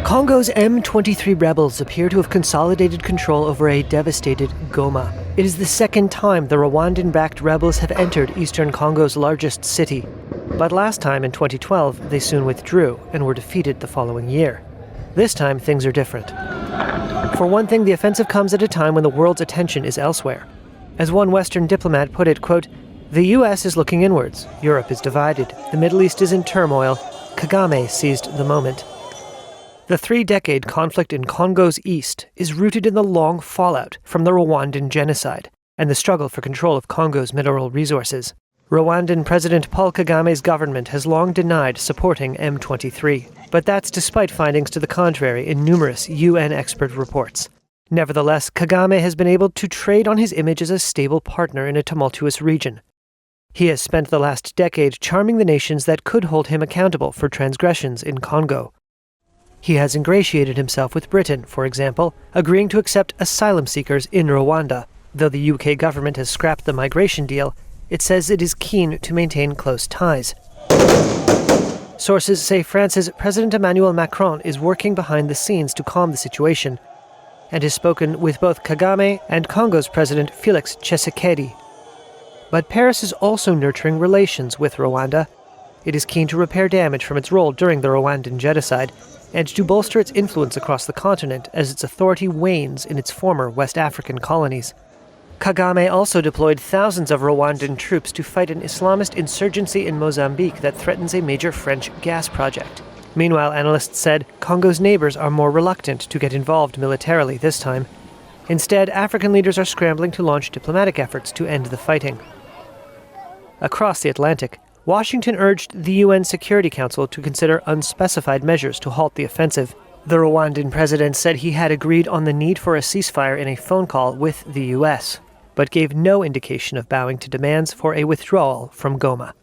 Congo's M23 rebels appear to have consolidated control over a devastated Goma. It is the second time the Rwandan-backed rebels have entered eastern Congo's largest city. But last time, in 2012, they soon withdrew and were defeated the following year. This time, things are different. For one thing, the offensive comes at a time when the world's attention is elsewhere. As one Western diplomat put it, quote, "The U.S. is looking inwards. Europe is divided. The Middle East is in turmoil. Kagame seized the moment." The 3-decade conflict in Congo's east is rooted in the long fallout from the Rwandan genocide and the struggle for control of Congo's mineral resources. Rwandan President Paul Kagame's government has long denied supporting M23, but that's despite findings to the contrary in numerous UN expert reports. Nevertheless, Kagame has been able to trade on his image as a stable partner in a tumultuous region. He has spent the last decade charming the nations that could hold him accountable for transgressions in Congo. He has ingratiated himself with Britain, for example, agreeing to accept asylum seekers in Rwanda. Though the UK government has scrapped the migration deal, it says it is keen to maintain close ties. Sources say France's President Emmanuel Macron is working behind the scenes to calm the situation, and has spoken with both Kagame and Congo's President Félix Tshisekedi. But Paris is also nurturing relations with Rwanda. It is keen to repair damage from its role during the Rwandan genocide, and to bolster its influence across the continent as its authority wanes in its former West African colonies. Kagame also deployed thousands of Rwandan troops to fight an Islamist insurgency in Mozambique that threatens a major French gas project. Meanwhile, analysts said Congo's neighbors are more reluctant to get involved militarily this time. Instead, African leaders are scrambling to launch diplomatic efforts to end the fighting. Across the Atlantic, Washington urged the UN Security Council to consider unspecified measures to halt the offensive. The Rwandan president said he had agreed on the need for a ceasefire in a phone call with the US, but gave no indication of bowing to demands for a withdrawal from Goma.